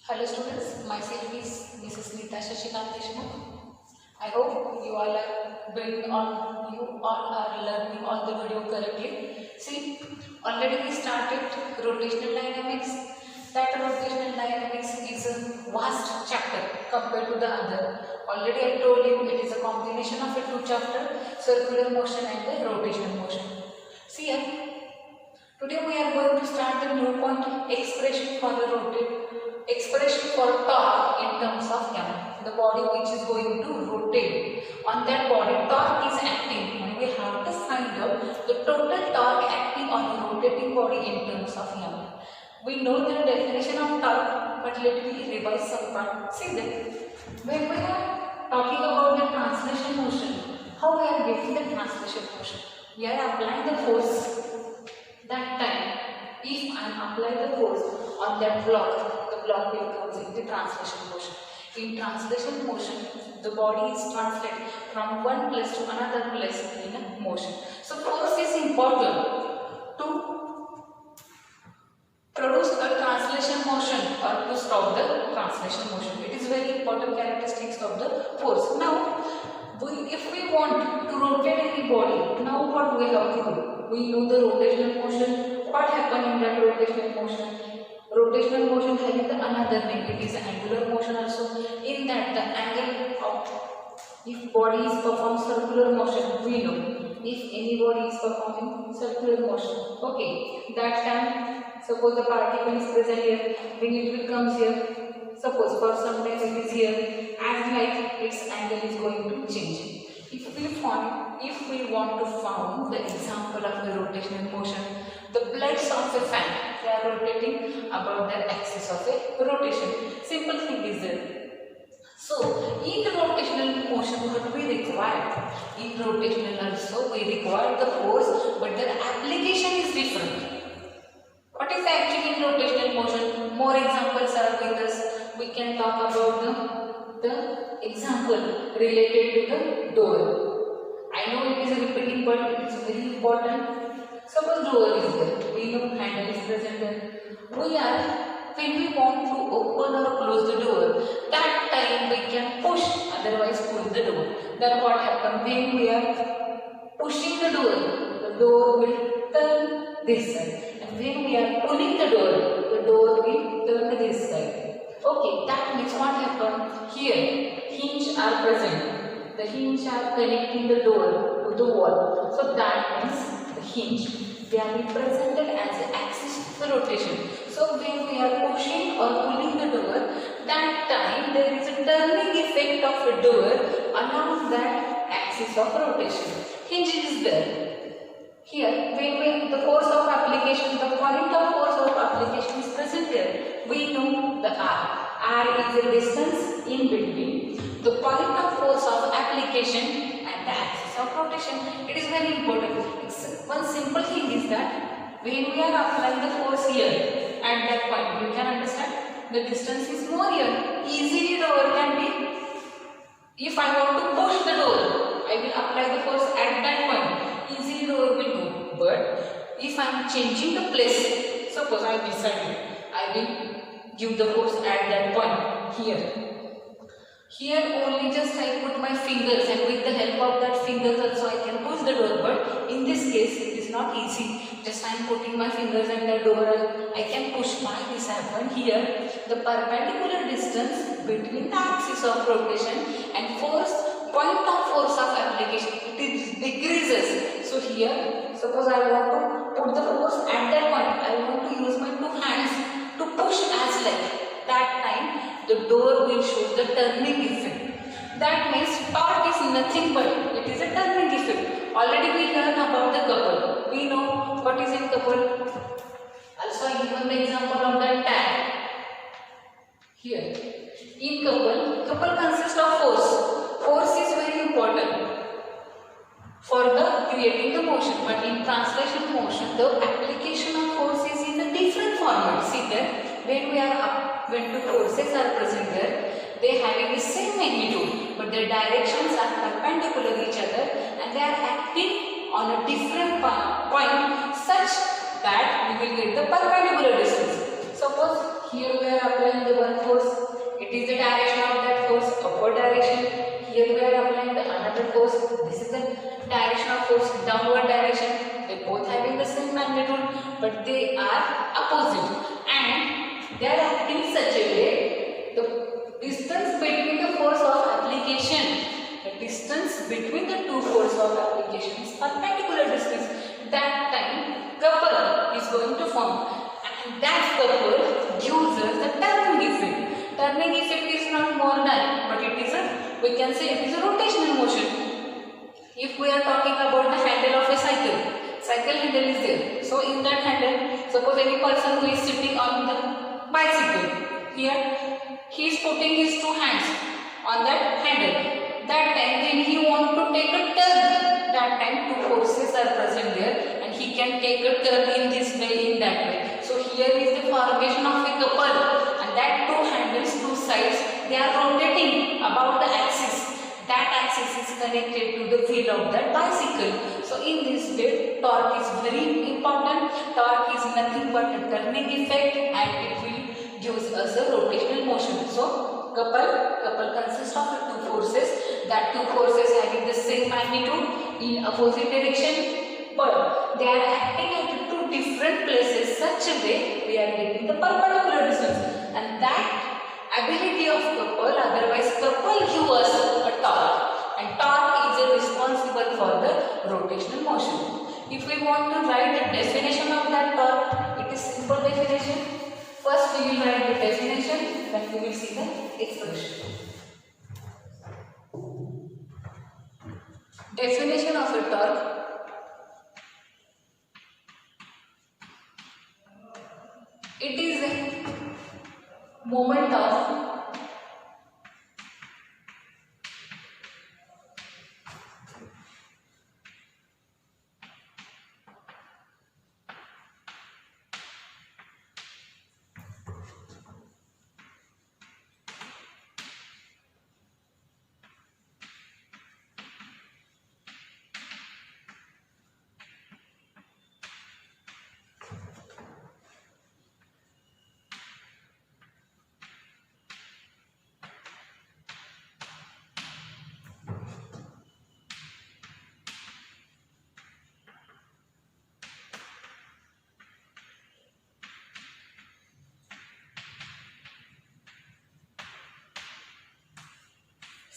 Hello students, myself is Mrs. Nita Shashikant Deshmukh. I hope you all are learning all the video correctly. See, already we started rotational dynamics. That rotational dynamics is a vast chapter compared to the other. Already I told you it is a combination of a two chapter, circular motion and the rotational motion. See here, today we are going to start the new point, expression for torque in terms of m. The body which is going to rotate, on that body torque is acting, and we have to find out the total torque acting on the rotating body in terms of m. We know the definition of torque, but let me revise some part. See that when we are talking about the translation motion, how we are getting the translation motion? We are applying the force. That time, if I apply the force on that block, the block will come in the translation motion. In translation motion, the body is translated from one place to another place in a motion. So force is important to produce a translation motion or to stop the translation motion. It is very important characteristics of the force. Now, if we want to rotate any body, now what we have to do? We know the rotational motion. What happened in that rotational motion? Rotational motion having the another name. It is angular motion also. In that the angle of, if body is performing circular motion, we know. If any body is performing circular motion, okay, that time suppose the particle is present here, when it will come here, suppose for some time it is here, as like its angle is going to change. If we want to find the example of the rotational motion, the blades of a fan, they are rotating about their axis of a rotation. Simple thing is there. So, in the rotational motion, what we require? In rotational also, we require the force, but their application is different. What is actually in rotational motion? More examples are with us. We can talk about the example related to the door. I know it is repeating, but it is very important. Suppose door is there. We know handle is present there. When we want to open or close the door, that time we can push, otherwise pull the door. Then what happens? When we are pushing the door will turn this side. And when we are pulling the door will turn this side. Okay, that means what happened? Here, hinge are present. The hinge are connecting the door to the wall. So that means the hinge, they are represented as the axis of rotation. So when we are pushing or pulling the door, that time there is a turning effect of a door along that axis of rotation. Hinge is there. Here, when the force of application, the point of force of application is present here. We know the R. R is the distance in between the point of force of application and the axis of rotation. It is very important. One simple thing is that when we are applying the force here at that point, you can understand the distance is more here. Easily the door can be. If I want to push the door, I will apply the force at that point. Easily the door will go. But if I am changing the place, suppose I decided I will give the force at that point here. Here only just I put my fingers, and with the help of that fingers also I can push the door. But in this case it is not easy. Just I am putting my fingers and the door I can push. Why this happen? Here the perpendicular distance between the axis of rotation and point of force of application, it decreases. So here suppose I want to put the force at that point, I want to use my two hands to push as like. That time the door will show the turning effect. That means torque is nothing but it is a turning effect. Already we learned about the couple. We know what is in couple. Also I given the example of that tag. Here in couple consists of force. Force is very important for the creating the motion, but in translation motion the application of force is in a different format. See there, when two forces are present there, they having the same magnitude, but their directions are perpendicular to each other, and they are acting on a different point such that we will get the perpendicular distance. Suppose here we are applying the one force. It is the direction of that force, upward direction. Here we are applying the another force. This is the direction of force, downward direction. They both having the same magnitude, but they are opposite, and they are acting in such a way. The distance between the force of application, the distance between the two force of application is perpendicular distance. That time couple is going to form, and that couple gives us the turning effect. Turning effect is not more than, but it is a, we can say it is a rotational motion. If we are talking about the handle of a cycle handle is there. So in that handle, suppose any person who is sitting on the bicycle, here he is putting his two hands on that handle. That time when he want to take a turn, that time two forces are present there, and he can take a turn in this way, in that way. So here is the formation of a couple, and that two handles, two sides, they are rotating about the axis. That axis is connected to the wheel of that bicycle. So in this way, torque is very important. Torque is nothing but a turning effect, and it will gives us a rotational motion. So couple consists of two forces. That two forces having the same magnitude in opposite direction, but they are acting at two different places such a way we are getting the perpendicular distance, and that ability of couple, otherwise couple give us a torque, and torque is responsible for the rotational motion. If we want to write the definition of that torque, it is simple definition. First we will write the definition, then we will see the expression. Definition of a torque: it is a moment of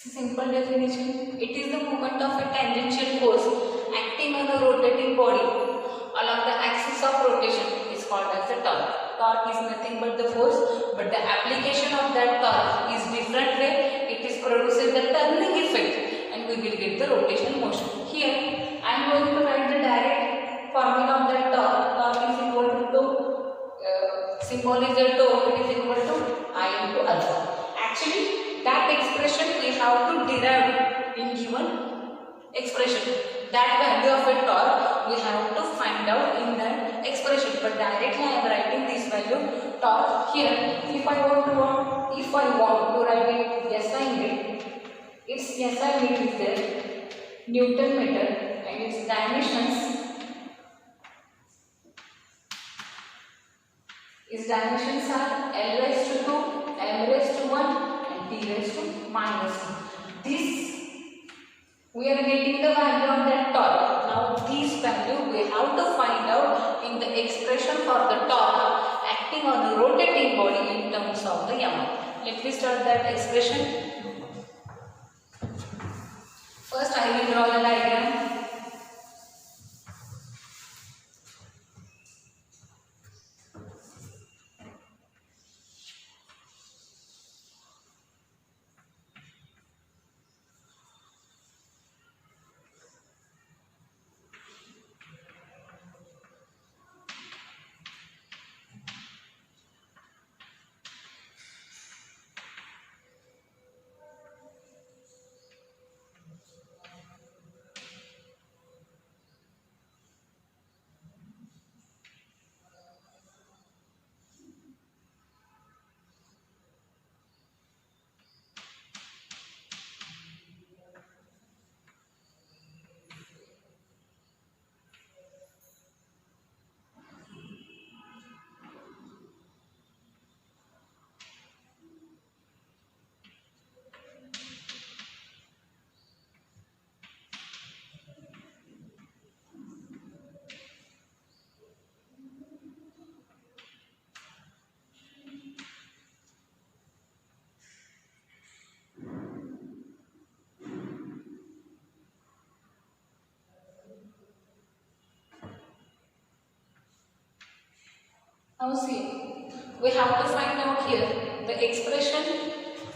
simple definition. It is the movement of a tangential force acting on a rotating body along the axis of rotation is called as the torque. Torque is nothing but the force, but the application of that torque is different way. It is producing the turning effect, and we will get the rotational motion. Here I am going to write the direct formula of that torque. Torque is equal to symbol is a tau, it is equal to I into alpha. Actually, that expression we have to derive in given expression. That value of a torque we have to find out in that expression. But directly I am writing this value torque here. If I want to write it SI unit, its SI unit is there, Newton meter, and its dimensions are L raised to 2, M raised to 1, T raised to -2. This we are getting the value of that torque. Now this value we have to find out in the expression for the torque acting on a rotating body in terms of the m. Let me start that expression. First I will draw the diagram. Now see, we have to find out here the expression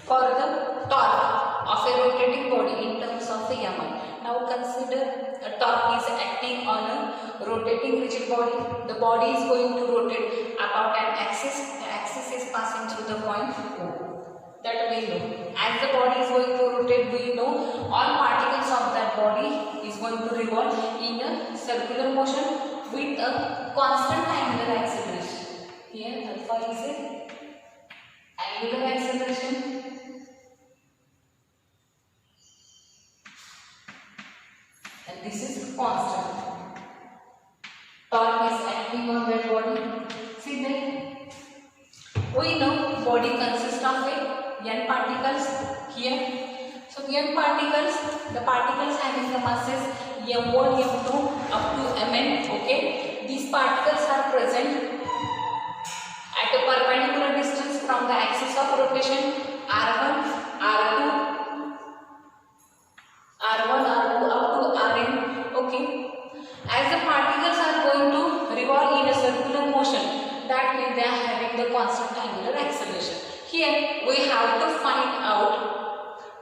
for the torque of a rotating body in terms of the Mi. Now consider a torque is acting on a rotating rigid body. The body is going to rotate about an axis. The axis is passing through the point O. That we know. As the body is going to rotate, we know all particles of that body is going to revolve in a circular motion with a constant angular acceleration. Here alpha is a angular acceleration and this is constant. Torque is acting on that body. See then, we know body consists of n particles here. So n particles, the particles having the masses m1, m2 up to mn. Okay, these particles are present at a perpendicular distance from the axis of rotation r1, r2, up to rn. Okay, as the particles are going to revolve in a circular motion, that means they are having the constant angular acceleration. Here we have to find out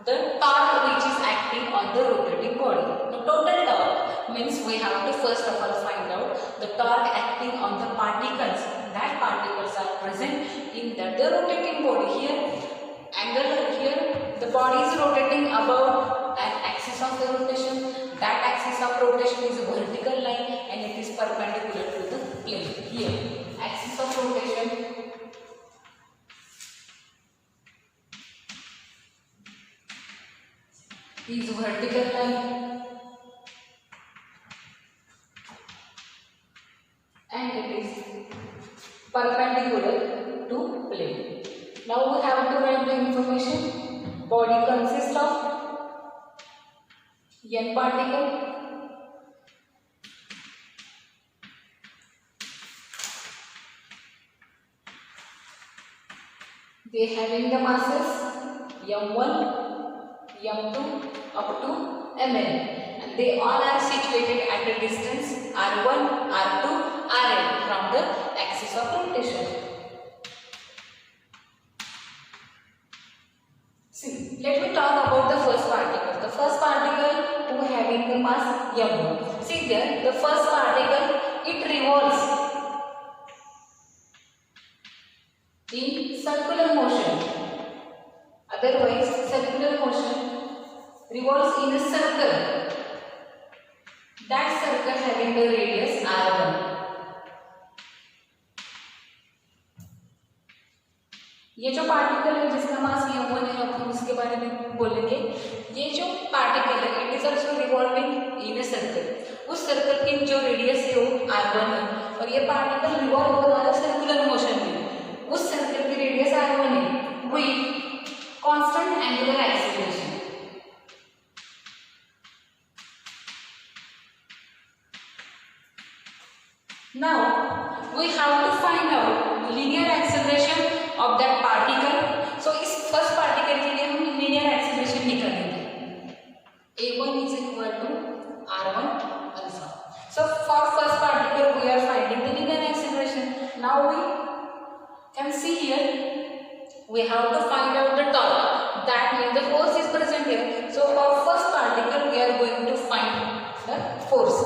the torque which is acting on the rotating body. The total torque means we have to first of all find out the torque acting on the particles. That particles are present in the rotating body. Here the body is rotating above an axis of the rotation. That axis of rotation is a vertical line and it is perpendicular to the plane. Here axis of rotation is vertical line and it is perpendicular to plane. Now we have to write the information. Body consists of n particle they having the masses m1, m2 up to mn and they all are situated at a distance r1, r2, rn from the axis of rotation. See, let me talk about the first particle. The first particle who having the mass m1. See there, the first particle it revolves in circular motion. Otherwise, circular motion revolves in a circle. That circle having the radius r1. ये जो particle है जिसका मास m1 है, अब हम इसके बारे में बोलेंगे. ये जो पार्टिकल है it is also revolving in a circle. उस सर्कल की जो रेडियस है वो r1 है और ये पार्टिकल रिवॉल्व हो रहा है सर्कुलर मोशन में. उस सर्कल की रेडियस r1 है with constant angular acceleration. Now we have to find out linear acceleration of that particle. So इस first particle के लिए हम linear acceleration निकालेंगे. A1 is equal to r1 alpha. So for first particle we are finding the linear acceleration. Now we can see here we have to find out the torque. That means the force is present here. So for first particle we are going to find the force.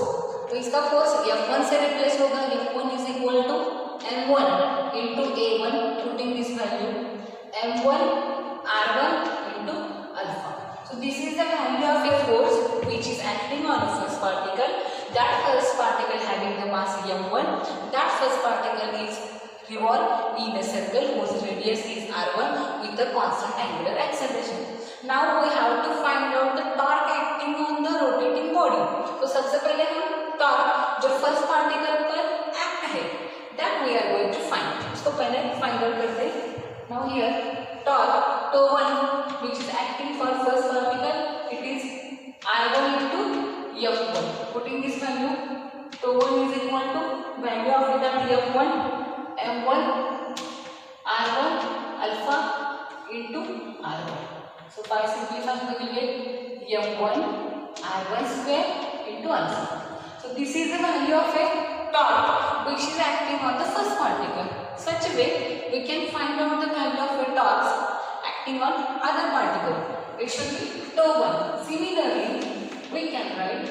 तो इसका force F1 से replace होगा. F1 is equal to m1 into A1, putting this value m1 r1 into alpha. So this is the value of a force which is acting on a first particle. That first particle having the mass m1. That first particle is revolve in a circle whose radius is r1 with a constant angular acceleration. Now we have to find out the torque acting on the rotating body. तो सबसे पहले हम torque जो first particle पर act है that we are going to find. इसको पहले find out करते हैं. Now here torque τ1 which is acting for first particle it is r1 into f1. Putting this value τ1 is equal to value of it at f1 m1 r1 alpha into r1. So by simplifying we will get m1 r1 square into alpha. So this is the value of a torque which is acting on the first particle. Such a way we can find out the value of a torque acting on other particle. It should be tau 1. Similarly, we can write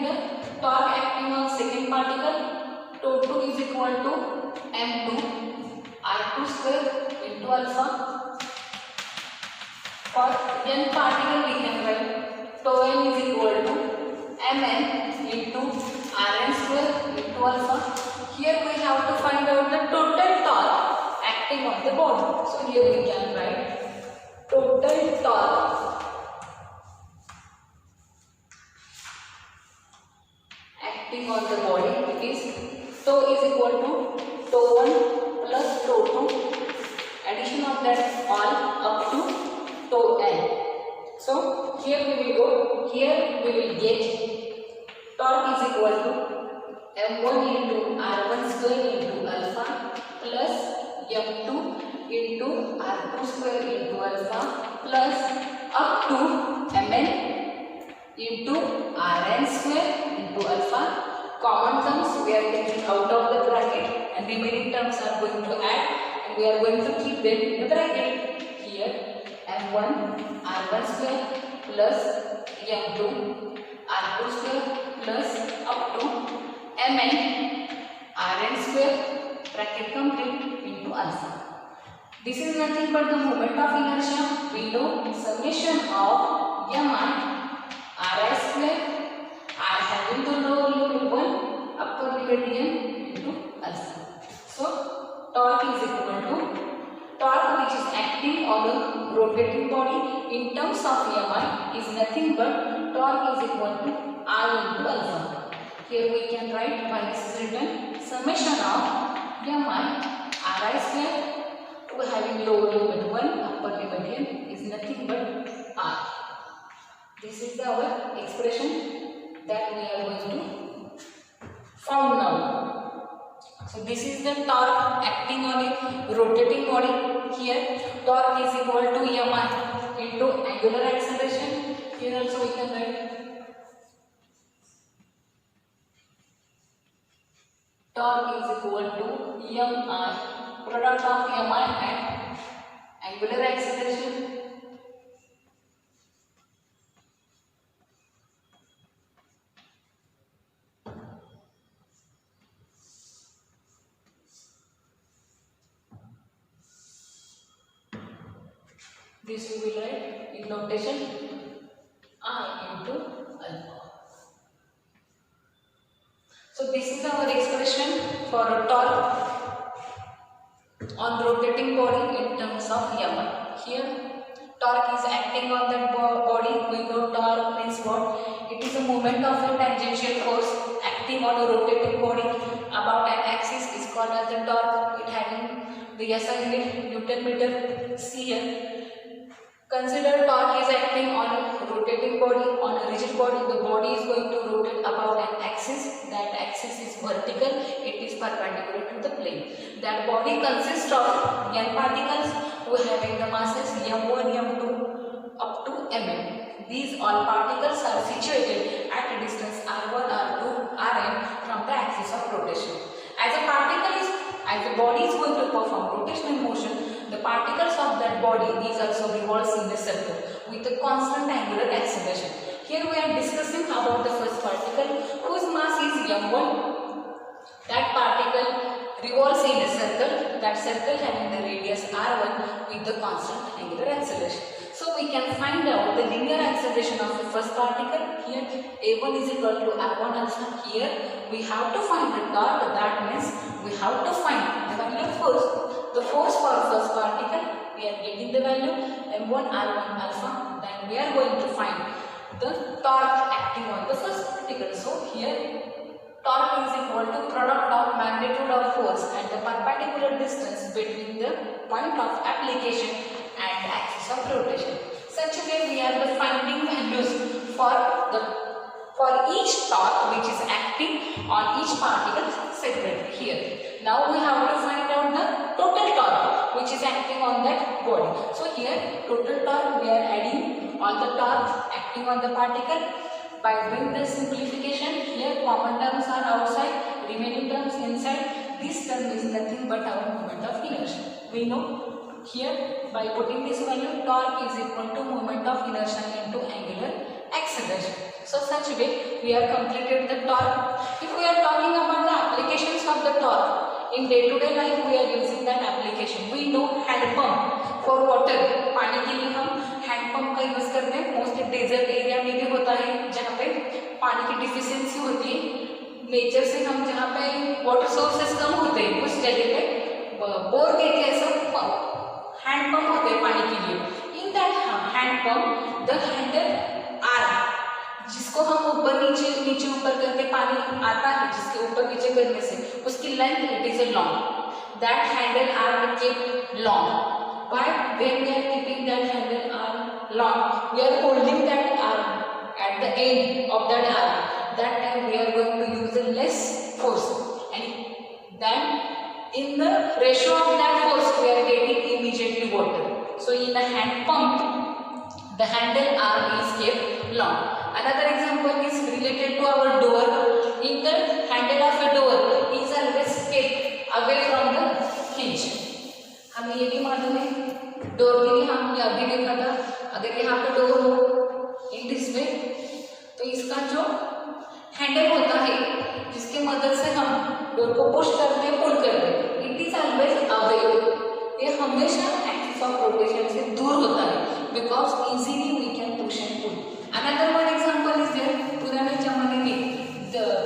the torque acting on second particle. Tau 2 is equal to m2 r2 square into alpha. For n particle we can write tau n is equal to mn into rn square into alpha. Here we have to find out the total torque acting on the body. So here we can write total torque acting on the body is tau is equal to tau 1 plus tau 2, addition of that all up to tau n. So here we will go, here we will get torque is equal to m1 into r1 square into alpha plus m2 into r2 square into alpha plus up to mn into rn square into alpha. Common terms we are taking out of the bracket and remaining terms are going to add and we are going to keep them in the bracket. Here m1 r1 square plus m2 r2 square plus up to mn rn square bracket complete into alpha. This is nothing but the moment of inertia below summation of mi ri square r having the lower limit 1 upper limit n into alpha. So torque is equal to torque which is acting on a rotating body in terms of mi is nothing but torque is equal to I into alpha. Here we can write by this is written summation of mi ri square to having lower limit 1 upper limit n is nothing but r. This is our expression that we are going to found now. So this is the torque acting on a rotating body. Here torque is equal to mi into angular acceleration. Here also we can write torque is equal to mi product of mi and angular acceleration. This we will write in notation I into alpha. So this is our expression for a torque on rotating body in terms of mi. Here torque is acting on that body. We know torque means what? It is a moment of a tangential force acting on a rotating body about an axis is called as the torque. It having the SI unit Newton meter. Here consider torque is acting on a rotating body, on a rigid body. The body is going to rotate about an axis. That axis is vertical. It is perpendicular to the plane. That body consists of n particles who having the masses m1, m2 up to mn. These all particles are situated at a distance r1, r2, rn from the axis of rotation. As the body is going to perform rotational motion, the particles of that body is also revolves in a circle with a constant angular acceleration. Here we are discussing about the first particle whose mass is m1. That particle revolves in a circle. That circle having the radius r1 with the constant angular acceleration. So we can find out the linear acceleration of the first particle. Here a1 is equal to r1 alpha. Here we have to find the torque. That means we have to find the value of force. The force for first particle we are getting the value m1 r1 alpha. Then we are going to find the torque acting on the first particle. So here torque is equal to product of magnitude of force and the perpendicular distance between the point of application and the axis of rotation. Such a way we are the finding values for each torque which is acting on each particle separately. Here now we have to find out the total torque which is acting on that body. So here total torque, we are adding all the torque acting on the particle. By doing the simplification, here common terms are outside, remaining terms inside. This term is nothing but our moment of inertia. We know here by putting this value, torque is equal to moment of inertia into angular acceleration. So such way we have completed the torque. If we are talking about the applications of the torque in day-to-day life, we are using that application. We know hand pump for water, पानी के लिए हम hand pump का use करते हैं. Mostly desert area में भी होता है जहाँ पे पानी की डिफिशियंसी होती है. नेचर से हम जहाँ पे वाटर सोर्सेस कम होते हैं उस जगह पे बोर के ऐसा हैंड पंप होते हैं पानी के लिए. In that hand pump the handle are, जिसको हम ऊपर नीचे ऊपर करके पानी आता है, जिसके ऊपर नीचे करने से उसकी length it is a long. That handle are kept long. But when we are keeping that handle arm long, we are holding that arm at the end of that arm. That time we are going to use the less force, and then in the ratio of that force we are getting immediately water. So in a hand pump, the handle arm is kept long. Another example is related to our door. In the handle of a door is always kept away from the hinge. हमें ये भी मालूम है door के लिए, हमने अभी देखा था अगर यहाँ पे डोर हो इन दिस वे, तो इसका जो हैंडल होता है जिसके मदद से हम डोर को पुश करते हैं पुल करते हैं, इट इज ऑलवेज अवे. ये हमेशा एक्सिस ऑफ रोटेशन से दूर होता है because easily we can push and pull. Another one example is there, पुराने जमाने में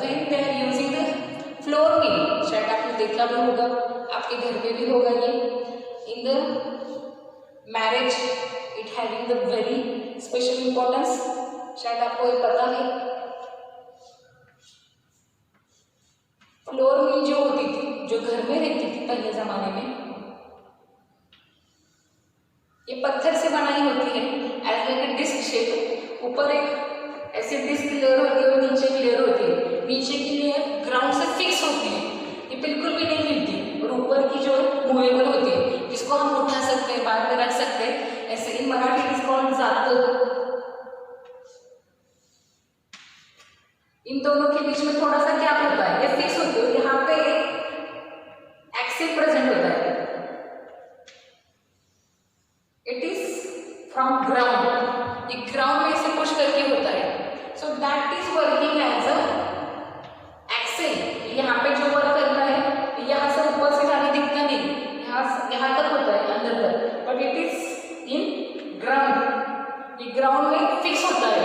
when they are using the flour mill, शायद आपने देखा भी होगा, आपके घर में भी होगा ये. In the marriage, it having the very special importance. शायद आपको ये पता है. फ्लोर मिल जो होती थी, जो घर में रहती थी पहले जमाने में, ये पत्थर से बनाई होती है as like a disc shape. ऊपर एक ऐसे डिस्क लेयर होती है और नीचे की लेयर होती है. नीचे की लेयर ग्राउंड से फिक्स होती है, ये बिल्कुल भी नहीं हिलती, और ऊपर की जो मूवेबल होती है जिसको हम उठा सकते हैं, बाद में रख सकते हैं. ऐसे इन मराठी इज कॉल्ड जातो. इन दोनों के बीच में थोड़ा सा गैप होता है, ये फिक्स होती है. यहाँ पे एक एक्सिल प्रेजेंट होता है, इट इज फ्रॉम ग्राउंड. ये ग्राउंड में से पुश करके होता है. So that is working as a axle. यहाँ पे जो वर्क करता है यहाँ से ऊपर से जाने दिखता नहीं, यहाँ तक होता है अंदर तक, but it is in ground. ये ग्राउंड में फिक्स होता है.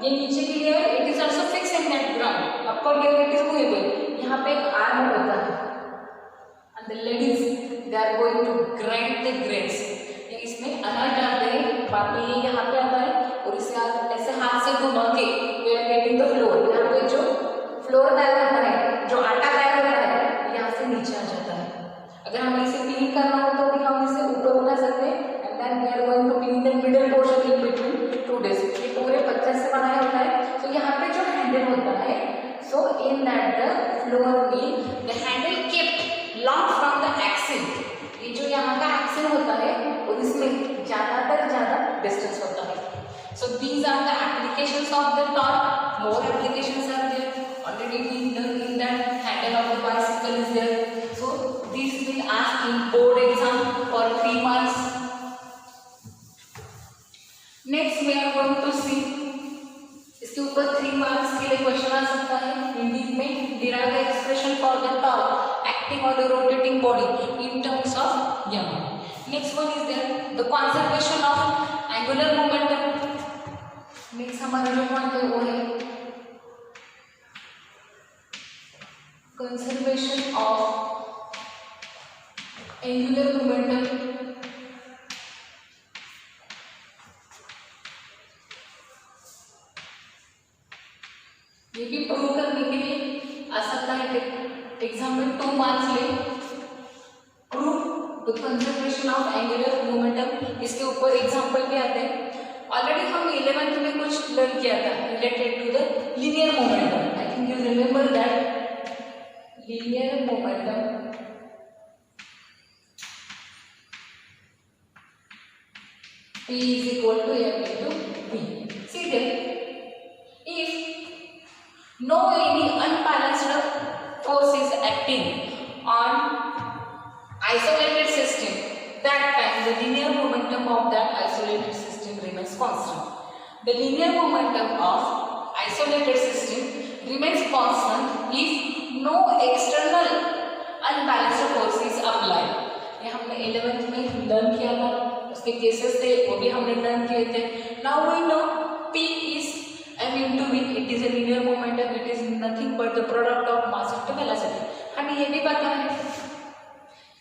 ये नीचे की layer it is also fix in that ground. Upper layer it is movable. यहाँ पे एक आर्म होता है and the ladies they are going to grind the grains. इसमें अनाज डालते हैं, बाद में ये यहाँ पे आता है और इसे ऐसे हाथ से घुमा के we are getting the flour. यहाँ पे जो फ्लोर तैयार होता है, जो आटा तैयार होता है, यहाँ से नीचे आ जाता है. अगर हमें इसे क्लीन करना हो तो भी हम इसे ऊपर उठा सकते हैं. And then we are going to clean the middle portion in between two disc. ये पूरे पत्थर से बनाया होता है. सो यहाँ पे जो हैंडल होता है, so in that the floor wheel the handle kept long from the axle. ये जो यहाँ का एक्सिल होता है और इसमें ज्यादा डिस्टेंस होता है. So these are the applications of the torque. More applications are there. Already we learned in that handle of the bicycle is there. So this will ask in board exam for 3 marks. Next we are going to see, इसके ऊपर 3 marks के लिए question आ सकता है हिंदी में. derive the expression for the torque acting on the rotating body in terms of m. Next one is there the conservation of angular momentum. Next हमारा जो point है वो है conservation of angular momentum. ये भी प्रूव करने के लिए आ सकता है एग्जाम में 2 मार्क्स ले. Prove the conservation of angular momentum. इसके ऊपर एग्जाम्पल भी आते हैं. ऑलरेडी हम 11th में कुछ लर्न किया था related to the linear momentum. I think you remember that linear momentum P is equal to F into V. See there, if no any unbalanced force is acting on isolated system, that time the linear momentum of that isolated system remains constant. The linear momentum of isolated system remains constant if no external unbalanced force is applied. ये हमने 11th में learn किया था, उसके cases थे वो भी हमने लर्न किए थे. Now we know P is m into v. It is a linear momentum. It is nothing but the product of mass into velocity. हमें ये भी पता है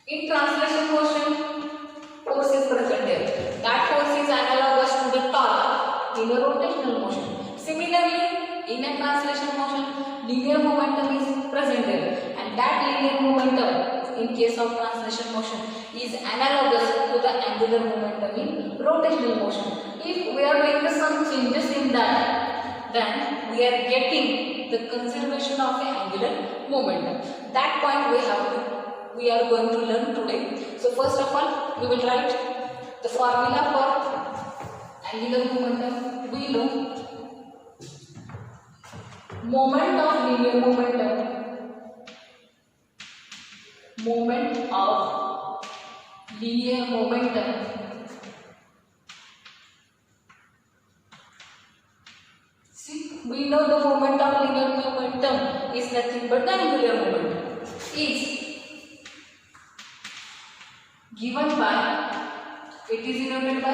in translation motion force is present here. That force is analogous to the torque in a rotational motion. Similarly, in a translation motion, linear momentum is present here, and that linear momentum in case of translation motion is analogous to the angular momentum in rotational motion. If we are doing some changes in that, then we are getting the conservation of the angular momentum. That point we are going to learn today. So first of all, we will write the formula for angular momentum. We know moment of linear momentum. Moment of linear momentum we know the moment of linear momentum is nothing but the angular momentum is given by, it is denoted by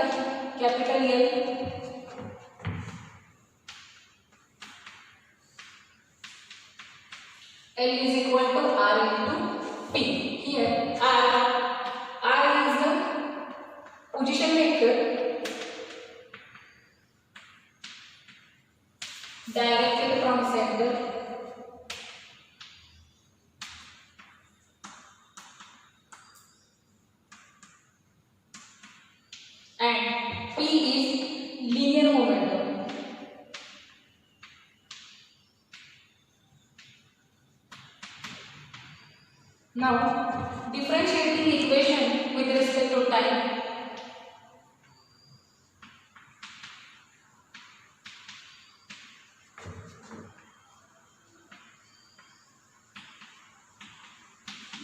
capital L L is equal to R into P. Here R is the position vector directed from center and P is linear momentum. Now, differentiating equation with respect to time.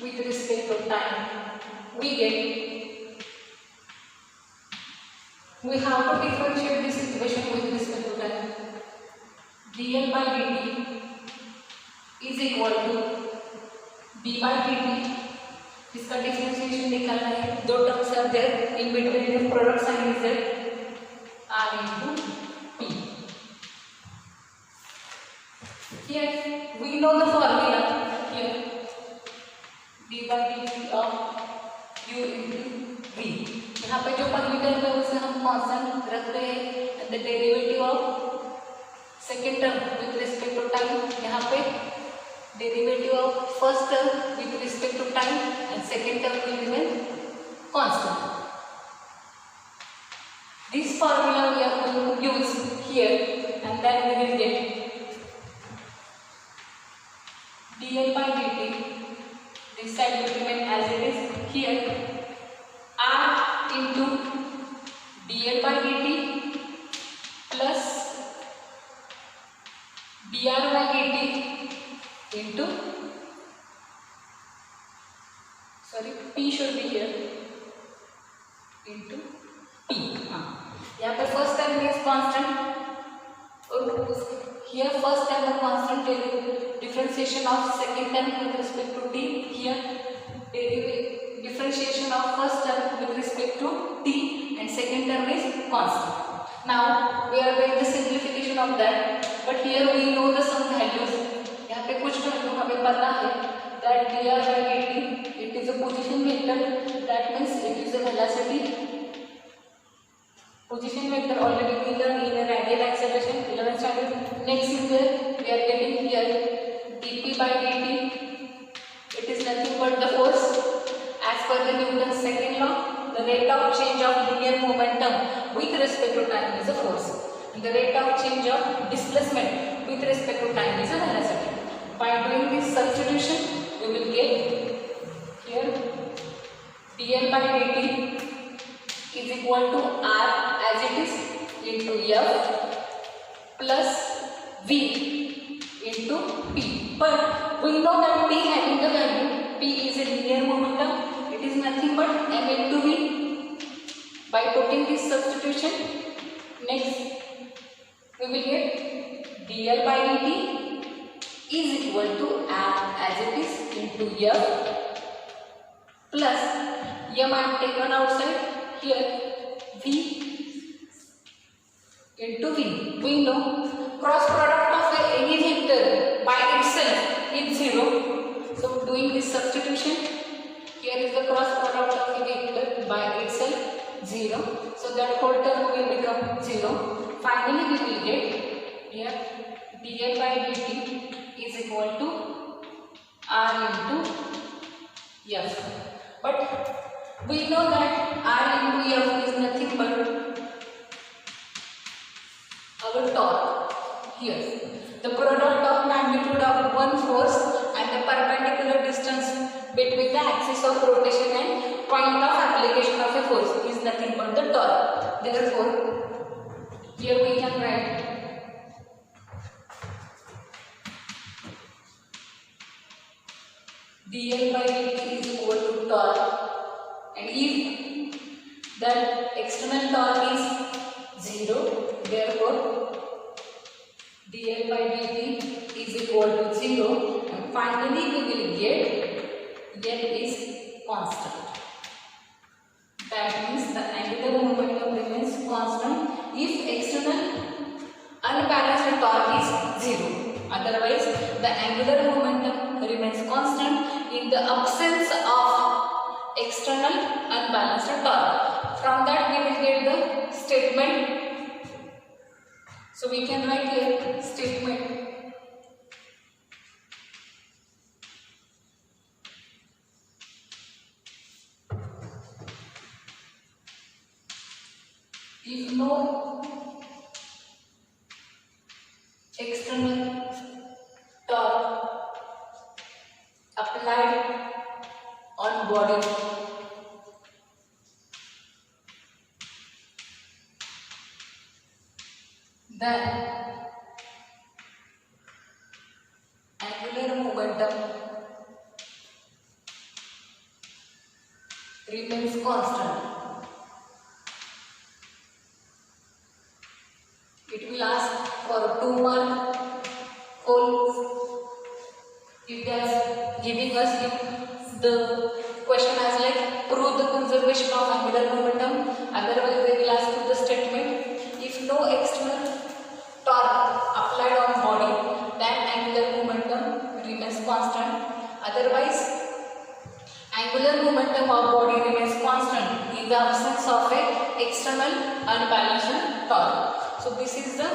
With respect to time, we have to differentiate this equation with respect to time. dl by dt is equal to d by dt. इसका differentiation निकालना है. दो terms are there in between the product sign is there r into p. Here we know the formula. Here d by dt of u into v. यहाँ पे जो पहली term है उसे हम कांस्टेंट रखते हैं. The derivative of second term with respect to time. यहाँ पे derivative of first term with respect to time and second term will remain constant. This formula we are going to use here and then we will get dl by dt. This side will remain as it is. Here r into dl by dt plus dr by dt into, sorry, p should be here, into p. यहाँ पे first term is constant और here first term is constant. Differentiation of second term with respect to t. Here differentiation of first term with respect to t and second term is constant. Now we are doing the simplification of that, but here we know the some values. यहाँ पे कुछ value हमें पता है that dr by dt it is a position vector, that means it is a velocity. Position vector already we learned in a radial acceleration 11th standard. Next is there we are getting here dp by dt. It is nothing but the force as per the Newton's second law. The rate of change of linear momentum with respect to time is a force. The rate of change of displacement with respect to time is a velocity. By doing this substitution, we will get here dl by dt is equal to r F plus V into P. But we know that P having the value, P is a linear momentum, it is nothing but M into V. By putting this substitution, next we will get dl by dt is equal to M as it is into F plus M I am taken outside here V into V. We know cross product of any vector by itself is 0. So doing this substitution, here is the cross product of a vector by itself 0. So that whole term will become 0. Finally we will get here dl by dt is equal to R into F. But we know that R into F is nothing but our torque. Here the product of magnitude of one force and the perpendicular distance between the axis of rotation and point of application of a force is nothing but the torque. Therefore here we can write dl by dt is equal to torque, and if that external torque is 0, therefore dl by dt is equal to 0, and finally we will get L is constant. That means the angular momentum remains constant if external unbalanced torque is 0. Otherwise, the angular momentum remains constant in the absence of external unbalanced torque. From that we will get the statement. So we can write here statement. If no external torque applied on body, then angular momentum remains constant. It will ask for 2 mark whole. If they are giving us the question as like prove the conservation of angular momentum, otherwise they will ask you the statement. If no external torque applied on body, then angular momentum remains constant. Otherwise, angular momentum of body remains constant in the absence of a external unbalanced torque. So this is the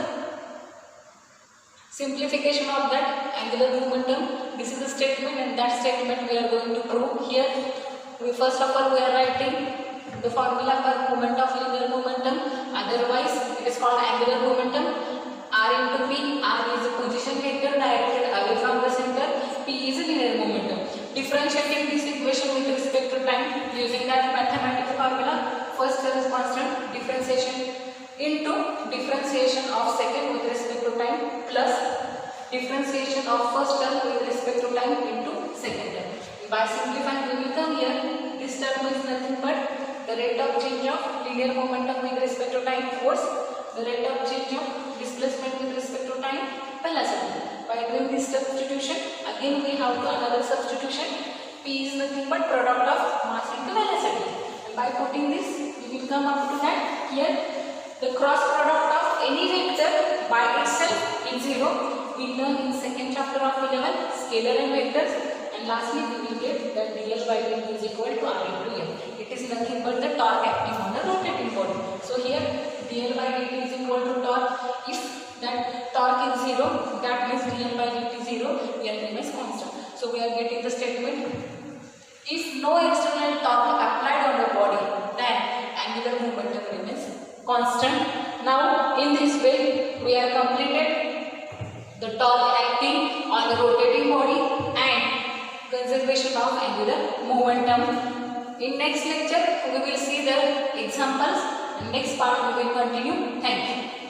simplification of that angular momentum. This is the statement, and that statement we are going to prove here. First of all we are writing the formula for moment of linear momentum. Otherwise it is called angular momentum. R into P. R is a position vector directed away from the center. P is a linear momentum. Differentiating this equation with respect to time using that mathematical formula. First term is constant, differentiation into differentiation of second with respect to time plus differentiation of first term with respect to time into second term. By simplifying we will come here. This term is nothing but the rate of change of linear momentum with respect to time force, the rate of change of displacement with respect to time velocity. By doing this substitution, again we have another substitution. P is nothing but product of mass into velocity. And by putting this, we will come up to that here. The cross product of any vector by itself is 0. We learn in second chapter of 11 scalar and vectors. And lastly, we will get that dl by dt is equal to R into M. It is nothing but the torque acting on the rotating body. So here dl by dt is equal to torque. If that torque is 0, that means dl by dt is 0, L remains constant. So we are getting the statement. If no external torque applied on the body, then angular momentum remains constant. Now in this way we have completed the torque acting on the rotating body and conservation of angular momentum. In next lecture we will see the examples. In next part we will continue. Thank you.